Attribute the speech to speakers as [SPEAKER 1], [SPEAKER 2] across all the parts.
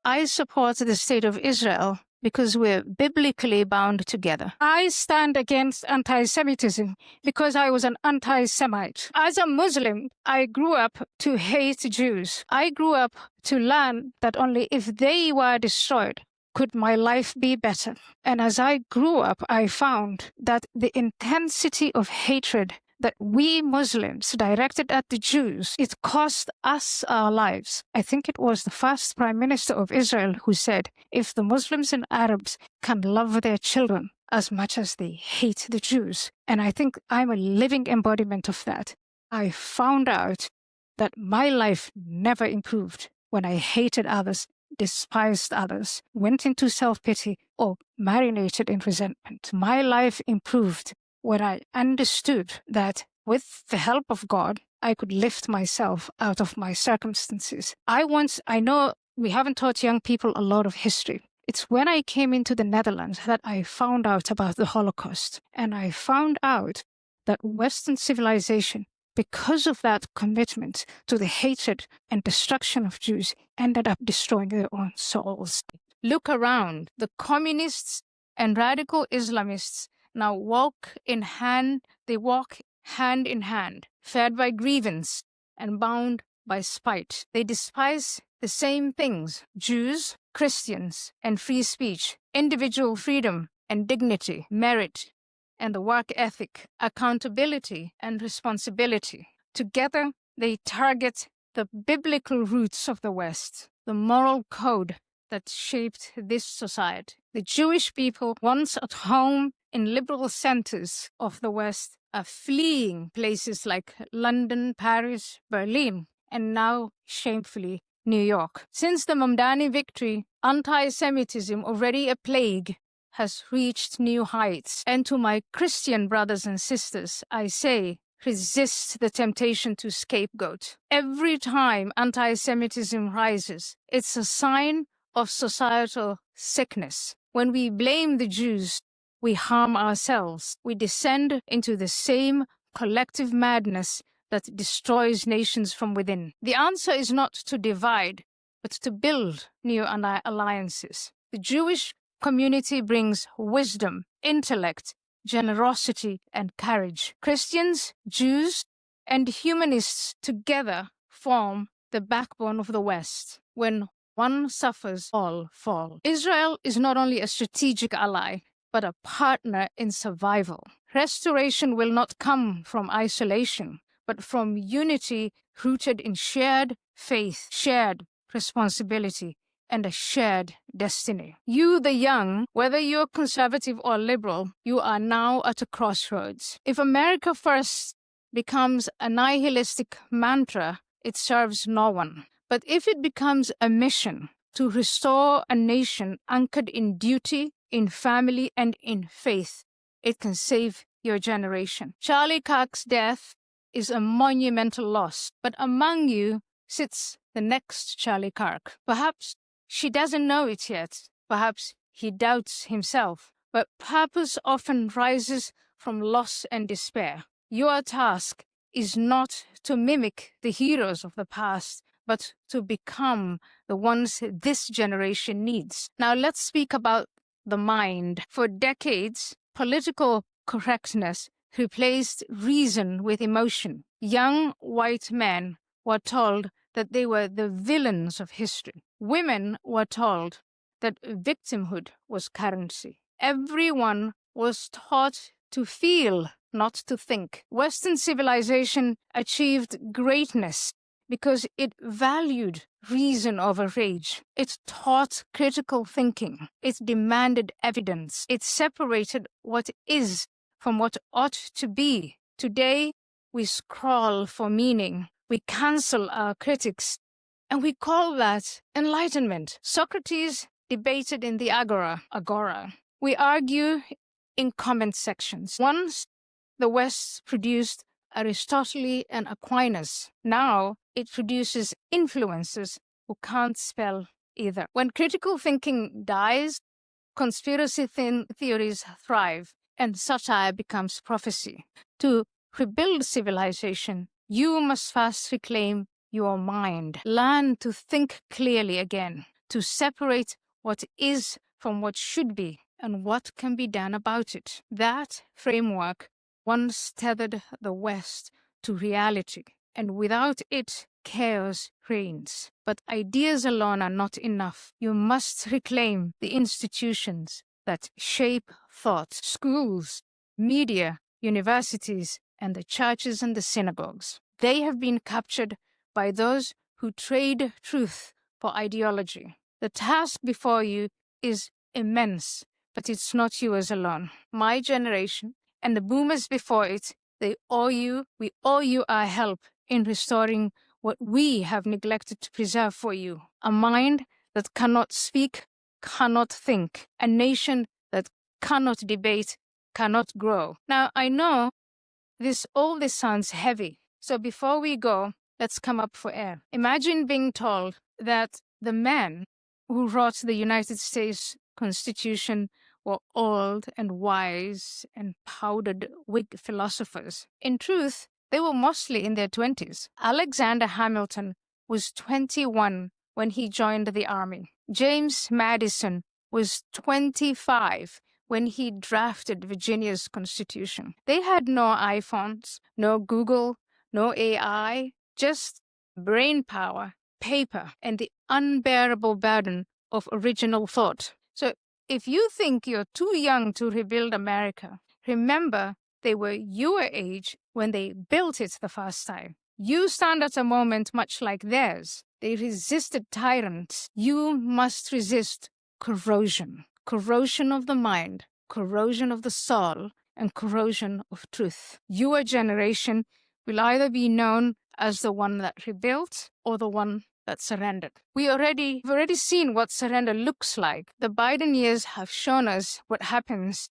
[SPEAKER 1] I support the state of Israel because we're biblically bound together. I stand against anti-Semitism because I was an anti-Semite. As a Muslim, I grew up to hate Jews. I grew up to learn that only if they were destroyed could my life be better. And as I grew up, I found that the intensity of hatred that we Muslims directed at the Jews, it cost us our lives. I think it was the first Prime Minister of Israel who said, if the Muslims and Arabs can love their children as much as they hate the Jews. And I think I'm a living embodiment of that. I found out that my life never improved when I hated others, despised others, went into self-pity, or marinated in resentment. My life improved when I understood that with the help of God, I could lift myself out of my circumstances. I know we haven't taught young people a lot of history. It's when I came into the Netherlands that I found out about the Holocaust. And I found out that Western civilization, because of that commitment to the hatred and destruction of Jews, ended up destroying their own souls. Look around. The communists and radical Islamists now walk hand in hand, fed by grievance and bound by spite. They despise the same things: Jews, Christians, and free speech, individual freedom and dignity, merit and the work ethic, accountability and responsibility. Together, they target the biblical roots of the West, the moral code that shaped this society. The Jewish people, once at home in liberal centers of the West, are fleeing places like London, Paris, Berlin, and now, shamefully, New York. Since the Mamdani victory, anti-Semitism, already a plague, has reached new heights. And to my Christian brothers and sisters, I say, resist the temptation to scapegoat. Every time anti-Semitism rises, it's a sign of societal sickness. When we blame the Jews, we harm ourselves. We descend into the same collective madness that destroys nations from within. The answer is not to divide, but to build new alliances. The Jewish community brings wisdom, intellect, generosity, and courage. Christians, Jews, and humanists together form the backbone of the West. When one suffers, all fall. Israel is not only a strategic ally, but a partner in survival. Restoration will not come from isolation, but from unity rooted in shared faith, shared responsibility, and a shared destiny. You, the young, whether you're conservative or liberal, you are now at a crossroads. If America First becomes a nihilistic mantra, it serves no one. But if it becomes a mission to restore a nation anchored in duty, in family, and in faith, it can save your generation. Charlie Kirk's death is a monumental loss, but among you sits the next Charlie Kirk. Perhaps she doesn't know it yet. Perhaps he doubts himself. But purpose often rises from loss and despair. Your task is not to mimic the heroes of the past, but to become the ones this generation needs. Now let's speak about the mind. For decades, political correctness replaced reason with emotion. Young white men were told that they were the villains of history. Women were told that victimhood was currency. Everyone was taught to feel, not to think. Western civilization achieved greatness because it valued reason over rage. It taught critical thinking. It demanded evidence. It separated what is from what ought to be. Today, we scroll for meaning. We cancel our critics, and we call that enlightenment. Socrates debated in the agora. We argue in comment sections. Once, the West produced Aristotle and Aquinas. Now, it produces influencers who can't spell either. When critical thinking dies, conspiracy theories thrive, and satire becomes prophecy. To rebuild civilization, you must first reclaim your mind. Learn to think clearly again. to separate what is from what should be and what can be done about it. That framework once tethered the West to reality, and without it, chaos reigns. But ideas alone are not enough. You must reclaim the institutions that shape thought: schools, media, universities, and the churches and the synagogues. They have been captured by those who trade truth for ideology. The task before you is immense, but it's not yours alone. My generation and the boomers before it, we owe you our help in restoring what we have neglected to preserve for you. A mind that cannot speak, cannot think. A nation that cannot debate, cannot grow. Now, I know all this sounds heavy. So before we go, let's come up for air. Imagine being told that the men who wrote the United States Constitution were old and wise and powdered wig philosophers. In truth, they were mostly in their 20s. Alexander Hamilton was 21 when he joined the army. James Madison was 25 when he drafted Virginia's Constitution. They had no iPhones, no Google, no AI, just brain power, paper, and the unbearable burden of original thought. So if you think you're too young to rebuild America, remember they were your age when they built it the first time. You stand at a moment much like theirs. They resisted tyrants. You must resist corrosion. Corrosion of the mind, corrosion of the soul, and corrosion of truth. Your generation will either be known as the one that rebuilt or the one that surrendered. We've already seen what surrender looks like. The Biden years have shown us what happens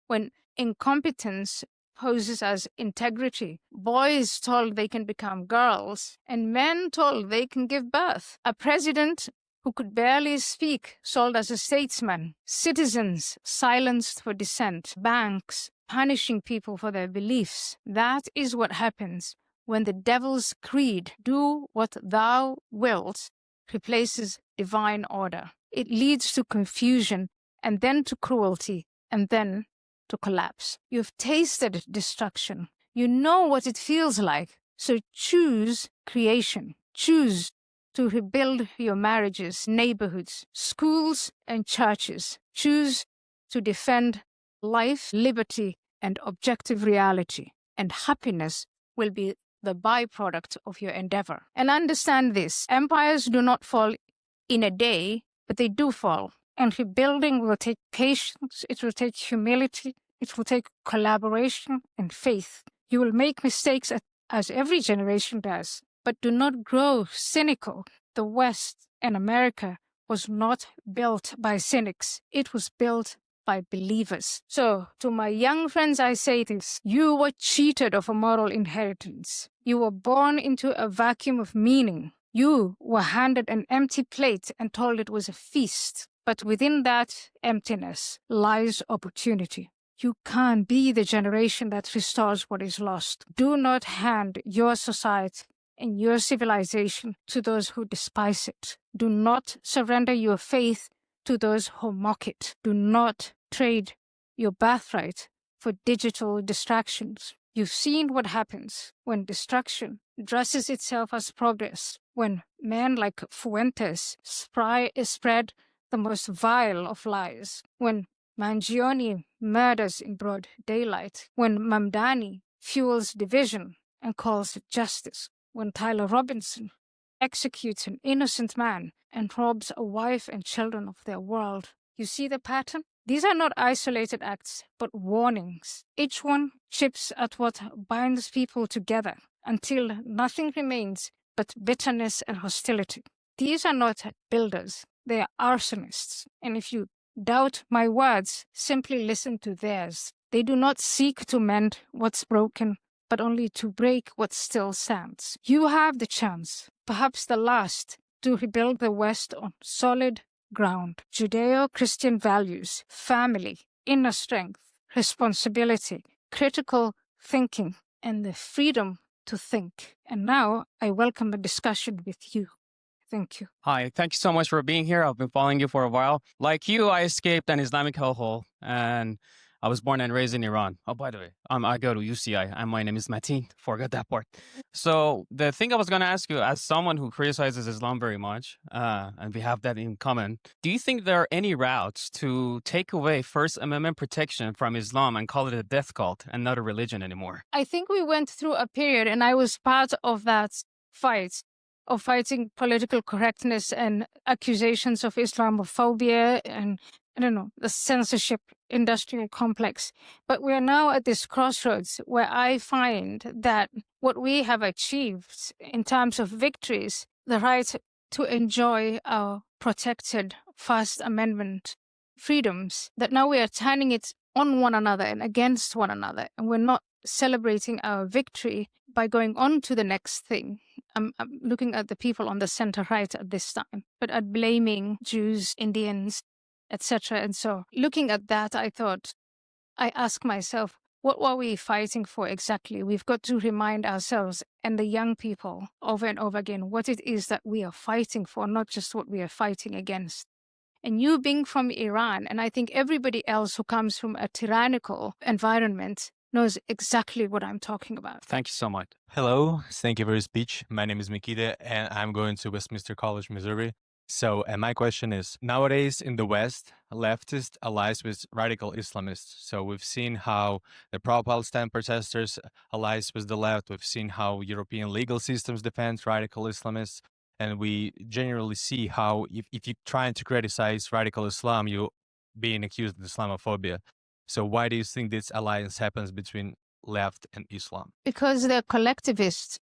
[SPEAKER 1] when incompetence poses as integrity. Boys told they can become girls, and men told they can give birth. A president who could barely speak sold as a statesman. Citizens silenced for dissent. Banks punishing people for their beliefs. That is what happens when the devil's creed, do what thou wilt, replaces divine order. It leads to confusion, and then to cruelty, and then to collapse. You've tasted destruction. You know what it feels like. So choose creation. Choose to rebuild your marriages, neighborhoods, schools, and churches. Choose to defend life, liberty, and objective reality. And happiness will be the byproduct of your endeavor. And understand this: empires do not fall in a day, but they do fall. And rebuilding will take patience, it will take humility, it will take collaboration and faith. You will make mistakes as every generation does, but do not grow cynical. The West and America was not built by cynics. It was built by believers. So, to my young friends, I say this: you were cheated of a moral inheritance. You were born into a vacuum of meaning. You were handed an empty plate and told it was a feast. But within that emptiness lies opportunity. You can't be the generation that restores what is lost. Do not hand your society and your civilization to those who despise it. Do not surrender your faith to those who mock it. Do not trade your birthright for digital distractions. You've seen what happens when destruction dresses itself as progress, when men like Fuentes spread the most vile of lies, when Mangione murders in broad daylight, when Mamdani fuels division and calls it justice, when Tyler Robinson executes an innocent man and robs a wife and children of their world. You see the pattern? These are not isolated acts, but warnings. Each one chips at what binds people together until nothing remains but bitterness and hostility. These are not builders, they are arsonists. And if you doubt my words, simply listen to theirs. They do not seek to mend what's broken, but only to break what still stands. You have the chance, perhaps the last, to rebuild the West on solid ground. Judeo-Christian values, family, inner strength, responsibility, critical thinking, and the freedom to think. And now I welcome a discussion with you. Thank you.
[SPEAKER 2] Hi, thank you so much for being here. I've been following you for a while. Like you, I escaped an Islamic hellhole and I was born and raised in Iran. Oh, by the way, I go to UCI and my name is Mateen. Forgot that part. So the thing I was going to ask you, as someone who criticizes Islam very much, and we have that in common, do you think there are any routes to take away First Amendment protection from Islam and call it a death cult and not a religion anymore?
[SPEAKER 1] I think we went through a period, and I was part of that fight, of fighting political correctness and accusations of Islamophobia and, I don't know, the censorship industrial complex. But we're now at this crossroads where I find that what we have achieved in terms of victories, the right to enjoy our protected First Amendment freedoms, that now we are turning it on one another and against one another, and we're not celebrating our victory by going on to the next thing. I'm looking at the people on the center right at this time, but at blaming Jews, Indians, etc. And so looking at that, I asked myself, what were we fighting for exactly? We've got to remind ourselves and the young people over and over again what it is that we are fighting for, not just what we are fighting against. And you being from Iran, and I think everybody else who comes from a tyrannical environment knows exactly what I'm talking about.
[SPEAKER 2] Thank you so much.
[SPEAKER 3] Hello, thank you for your speech. My name is Mikita, and I'm going to Westminster College, Missouri. So, and my question is, nowadays in the West, leftist allies with radical Islamists. So we've seen how the pro-Palestine protesters allies with the left. We've seen how European legal systems defend radical Islamists. And we generally see how if you're trying to criticize radical Islam, you're being accused of Islamophobia. So why do you think this alliance happens between left and Islam?
[SPEAKER 1] Because they're collectivists,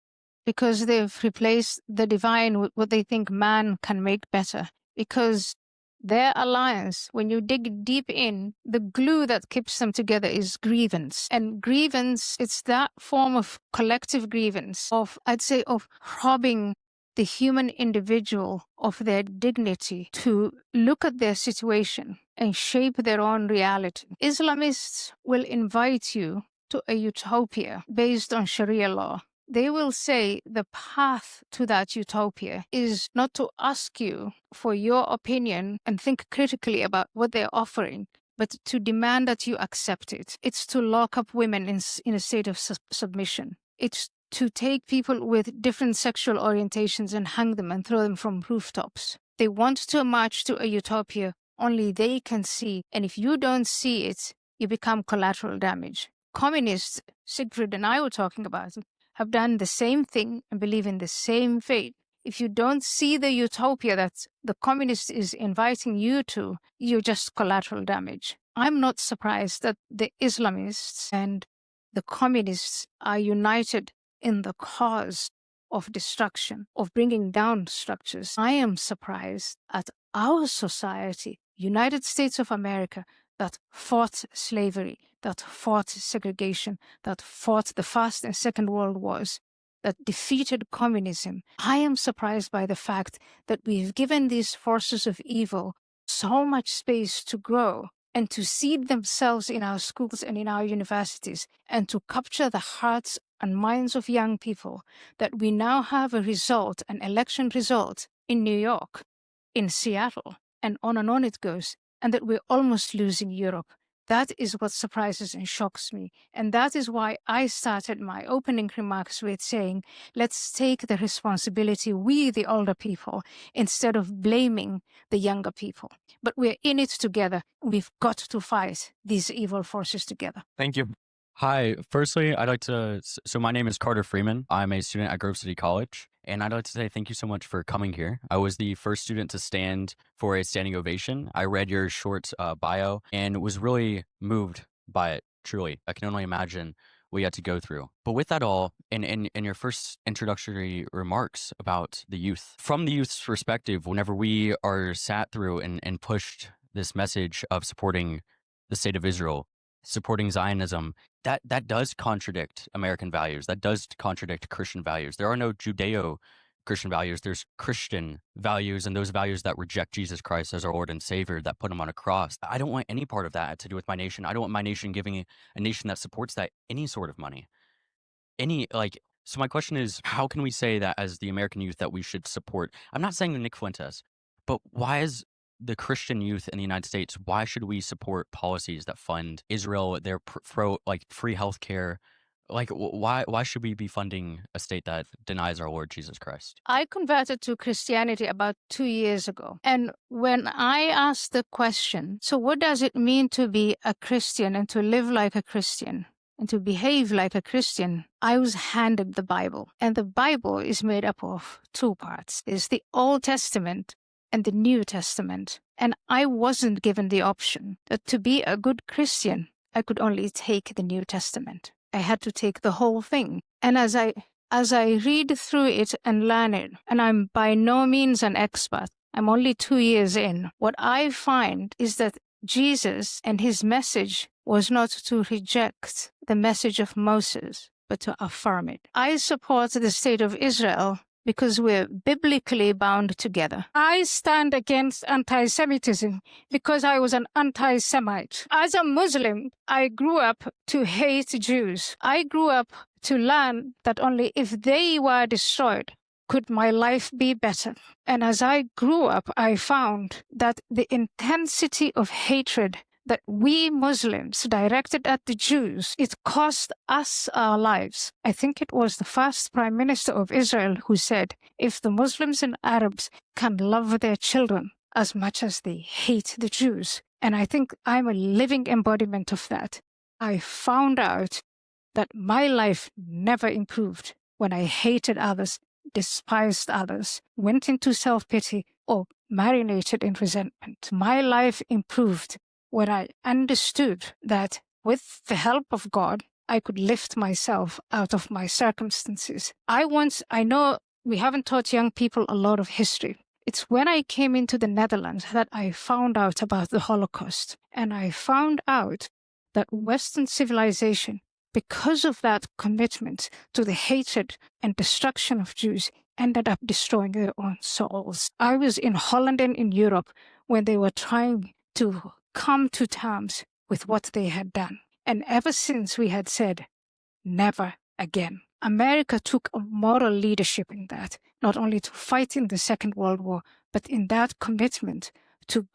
[SPEAKER 1] because they've replaced the divine with what they think man can make better. Because their alliance, when you dig deep in, the glue that keeps them together is grievance. And grievance, it's that form of collective grievance, of, I'd say, of robbing the human individual of their dignity to look at their situation and shape their own reality. Islamists will invite you to a utopia based on Sharia law. They will say the path to that utopia is not to ask you for your opinion and think critically about what they're offering, but to demand that you accept it. It's to lock up women in a state of submission. It's to take people with different sexual orientations and hang them and throw them from rooftops. They want to march to a utopia only they can see, and if you don't see it, you become collateral damage. Communists, Siegfried and I were talking about, have done the same thing and believe in the same fate. If you don't see the utopia that the communist is inviting you to, you're just collateral damage. I'm not surprised that the Islamists and the communists are united in the cause of destruction, of bringing down structures. I am surprised at our society, United States of America, that fought slavery, that fought segregation, that fought the First and Second World Wars, that defeated communism. I am surprised by the fact that we've given these forces of evil so much space to grow and to seed themselves in our schools and in our universities and to capture the hearts and minds of young people, that we now have a result, an election result in New York, in Seattle, and on it goes, and that we're almost losing Europe. That is what surprises and shocks me. And that is why I started my opening remarks with saying, let's take the responsibility, we the older people, instead of blaming the younger people. But we're in it together. We've got to fight these evil forces together.
[SPEAKER 3] Thank you.
[SPEAKER 4] Hi. Firstly, I'd like to. So, my name is Carter Freeman. I'm a student at Grove City College. And I'd like to say thank you so much for coming here. I was the first student to stand for a standing ovation. I read your short bio and was really moved by it, truly. I can only imagine what you had to go through. But with that all, in your first introductory remarks about the youth, from the youth's perspective, whenever we are sat through and pushed this message of supporting the state of Israel, supporting Zionism, that does contradict American values. That does contradict Christian values. There are no Judeo-Christian values. There's Christian values, and those values that reject Jesus Christ as our Lord and Savior, that put him on a cross. I don't want any part of that to do with my nation. I don't want my nation giving a nation that supports that any sort of money. So my question is, how can we say that as the American youth that we should support? I'm not saying Nick Fuentes, but why is the Christian youth in the United States, why should we support policies that fund Israel, their pro like free healthcare? Like why should we be funding a state that denies our Lord Jesus Christ?
[SPEAKER 1] I converted to Christianity about 2 years ago. And when I asked the question, so what does it mean to be a Christian and to live like a Christian and to behave like a Christian? I was handed the Bible. And the Bible is made up of two parts. It's the Old Testament and the New Testament. And I wasn't given the option that to be a good Christian, I could only take the New Testament. I had to take the whole thing. And as I read through it and learn it, and I'm by no means an expert, I'm only 2 years in, what I find is that Jesus and his message was not to reject the message of Moses, but to affirm it. I support the state of Israel because we're biblically bound together. I stand against anti-Semitism because I was an anti-Semite. As a Muslim, I grew up to hate Jews. I grew up to learn that only if they were destroyed could my life be better. And as I grew up, I found that the intensity of hatred that we Muslims directed at the Jews, it cost us our lives. I think it was the first Prime Minister of Israel who said, if the Muslims and Arabs can love their children as much as they hate the Jews, and I think I'm a living embodiment of that, I found out that my life never improved when I hated others, despised others, went into self-pity, or marinated in resentment. My life improved when I understood that with the help of God, I could lift myself out of my circumstances. I know we haven't taught young people a lot of history. It's when I came into the Netherlands that I found out about the Holocaust. And I found out that Western civilization, because of that commitment to the hatred and destruction of Jews, ended up destroying their own souls. I was in Holland and in Europe when they were trying to come to terms with what they had done. And ever since we had said, never again. America took a moral leadership in that, not only to fight in the Second World War, but in that commitment to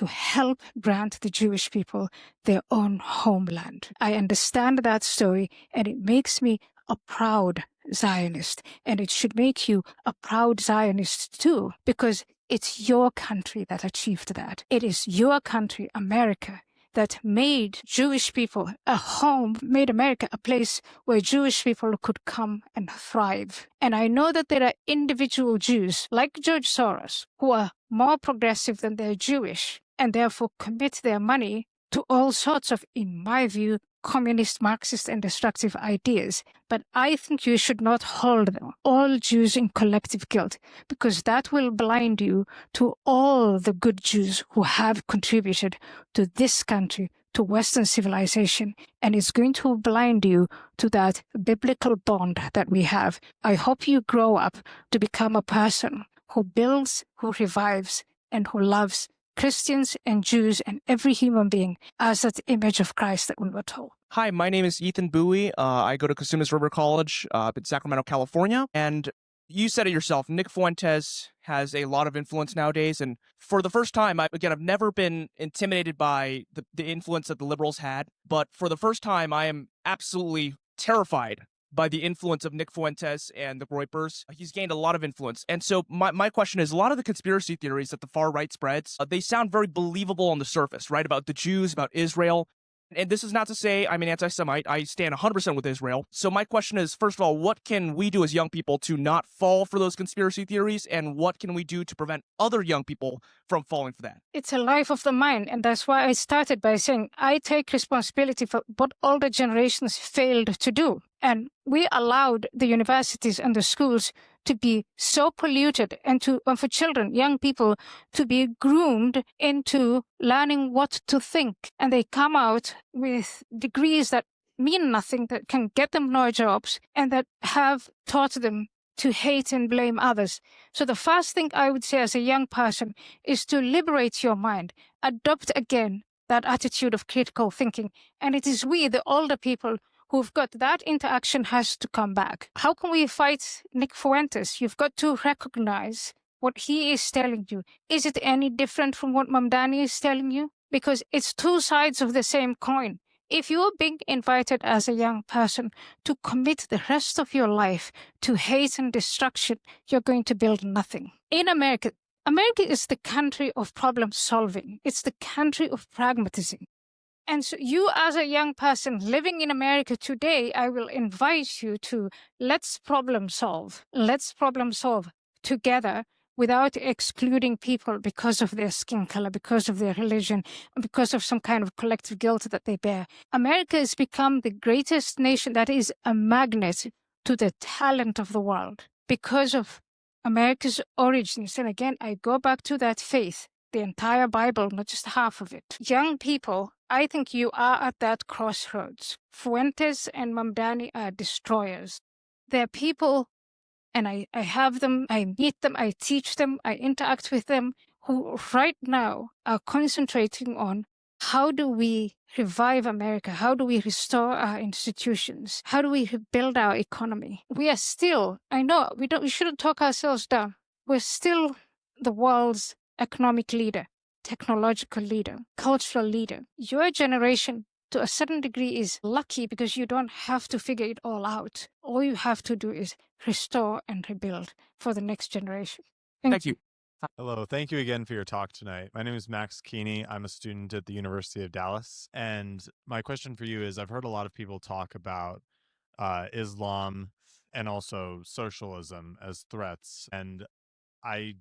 [SPEAKER 1] help grant the Jewish people their own homeland. I understand that story, and it makes me a proud Zionist, and it should make you a proud Zionist too, because it's your country that achieved that. It is your country, America, that made Jewish people a home, made America a place where Jewish people could come and thrive. And I know that there are individual Jews, like George Soros, who are more progressive than they're Jewish, and therefore commit their money to all sorts of, in my view, communist, Marxist, and destructive ideas. But I think you should not hold them, all Jews in collective guilt, because that will blind you to all the good Jews who have contributed to this country, to Western civilization, and it's going to blind you to that biblical bond that we have. I hope you grow up to become a person who builds, who revives, and who loves Christians and Jews and every human being as that image of Christ that we were told.
[SPEAKER 5] Hi, my name is Ethan Bowie. I go to Cosumnes River College in Sacramento, California. And you said it yourself, Nick Fuentes has a lot of influence nowadays. And for the first time, I've never been intimidated by the influence that the liberals had. But for the first time, I am absolutely terrified by the influence of Nick Fuentes and the Groypers. He's gained a lot of influence. And so my question is, a lot of the conspiracy theories that the far right spreads, they sound very believable on the surface, right? About the Jews, about Israel. And this is not to say I'm an anti-Semite. I stand 100% with Israel. So my question is, first of all, what can we do as young people to not fall for those conspiracy theories? And what can we do to prevent other young people from falling for that?
[SPEAKER 1] It's a life of the mind. And that's why I started by saying I take responsibility for what older generations failed to do. And we allowed the universities and the schools to be so polluted and for children, young people, to be groomed into learning what to think. And they come out with degrees that mean nothing, that can get them no jobs, and that have taught them to hate and blame others. So the first thing I would say as a young person is to liberate your mind, adopt again that attitude of critical thinking. And it is we, the older people, who've got that interaction has to come back. How can we fight Nick Fuentes? You've got to recognize what he is telling you. Is it any different from what Mamdani is telling you? Because it's two sides of the same coin. If you're being invited as a young person to commit the rest of your life to hate and destruction, you're going to build nothing. In America, America is the country of problem solving. It's the country of pragmatism. And so you as a young person living in America today, I will invite you to let's problem solve. Let's problem solve together without excluding people because of their skin color, because of their religion, because of some kind of collective guilt that they bear. America has become the greatest nation that is a magnet to the talent of the world because of America's origins. And again, I go back to that faith, the entire Bible, not just half of it. Young people, I think you are at that crossroads. Fuentes and Mamdani are destroyers. They're people, and I have them, I meet them, I teach them, I interact with them, who right now are concentrating on how do we revive America? How do we restore our institutions? How do we rebuild our economy? We are still, I know, we shouldn't talk ourselves down. We're still the world's economic leader, technological leader, cultural leader. Your generation, to a certain degree, is lucky because you don't have to figure it all out. All you have to do is restore and rebuild for the next generation.
[SPEAKER 5] Thank you.
[SPEAKER 6] Hello, thank you again for your talk tonight. My name is Max Keeney. I'm a student at the University of Dallas. And my question for you is, I've heard a lot of people talk about Islam and also socialism as threats. And I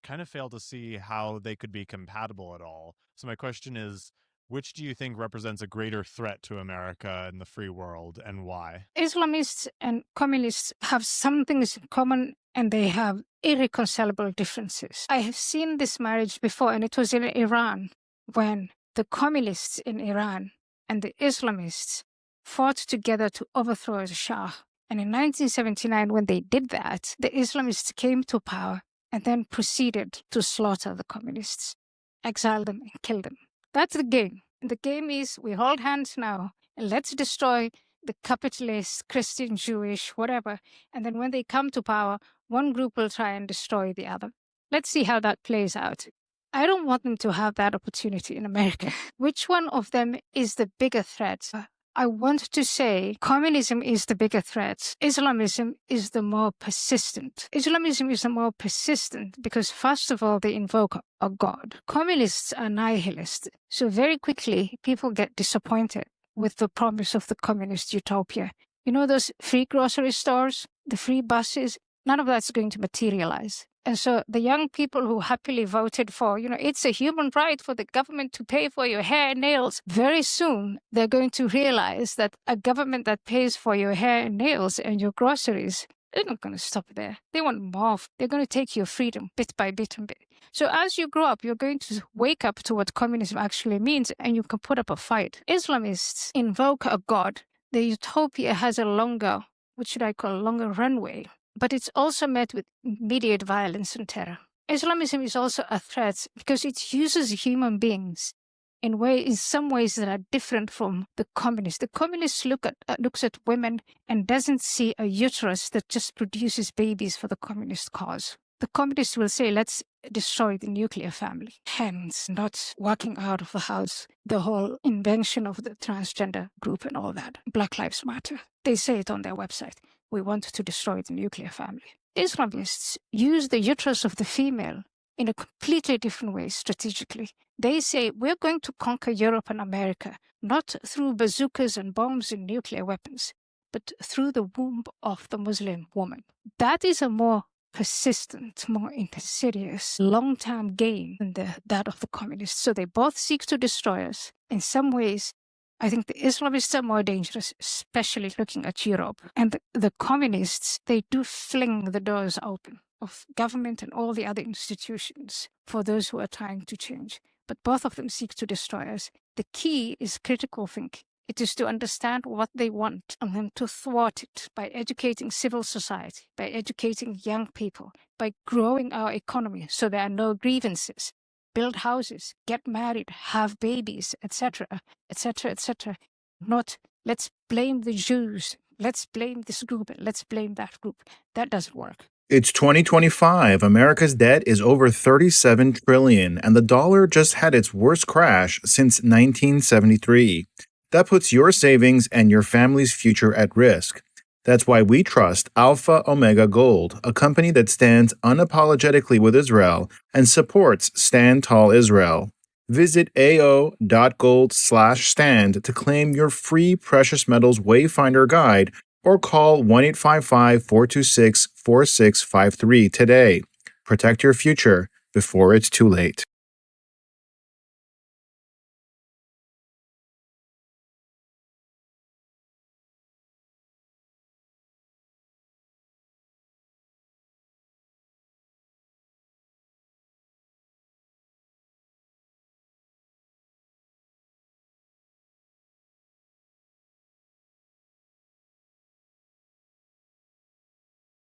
[SPEAKER 6] kind of fail to see how they could be compatible at all. So my question is, which do you think represents a greater threat to America and the free world, and why?
[SPEAKER 1] Islamists and communists have some things in common, and they have irreconcilable differences. I have seen this marriage before, and it was in Iran, when the communists in Iran and the Islamists fought together to overthrow the Shah. And in 1979, when they did that, the Islamists came to power and then proceeded to slaughter the communists, exile them, and kill them. That's the game. The game is we hold hands now and let's destroy the capitalist, Christian, Jewish, whatever. And then when they come to power, one group will try and destroy the other. Let's see how that plays out. I don't want them to have that opportunity in America. Which one of them is the bigger threat? I want to say communism is the bigger threat. Islamism is the more persistent. Islamism is the more persistent because, first of all, they invoke a god. Communists are nihilists. So very quickly, people get disappointed with the promise of the communist utopia. You know those free grocery stores, the free buses? None of that's going to materialize. And so the young people who happily voted for, it's a human right for the government to pay for your hair and nails. Very soon, they're going to realize that a government that pays for your hair and nails and your groceries, they're not going to stop there. They want more. They're going to take your freedom bit by bit and bit. So as you grow up, you're going to wake up to what communism actually means, and you can put up a fight. Islamists invoke a god. The utopia has a longer runway. But it's also met with immediate violence and terror. Islamism is also a threat because it uses human beings in some ways that are different from the communists. The communist looks at women and doesn't see a uterus that just produces babies for the communist cause. The communists will say, let's destroy the nuclear family, hence not walking out of the house, the whole invention of the transgender group and all that. Black Lives Matter. They say it on their website. We want to destroy the nuclear family. Islamists use the uterus of the female in a completely different way strategically. They say we're going to conquer Europe and America, not through bazookas and bombs and nuclear weapons, but through the womb of the Muslim woman. That is a more persistent, more insidious, long-term game than that of the communists. So they both seek to destroy us. In some ways, I think the Islamists are more dangerous, especially looking at Europe. And the communists, they do fling the doors open of government and all the other institutions for those who are trying to change. But both of them seek to destroy us. The key is critical thinking. It is to understand what they want and then to thwart it by educating civil society, by educating young people, by growing our economy so there are no grievances. Build houses, get married, have babies, etc., etc., etc. Not let's blame the Jews, let's blame this group, let's blame that group. That doesn't work.
[SPEAKER 7] It's 2025. America's debt is over $37 trillion, and the dollar just had its worst crash since 1973. That puts your savings and your family's future at risk. That's why we trust Alpha Omega Gold, a company that stands unapologetically with Israel and supports Stand Tall Israel. Visit ao.gold/stand to claim your free precious metals wayfinder guide or call 1-855-426-4653 today. Protect your future before it's too late.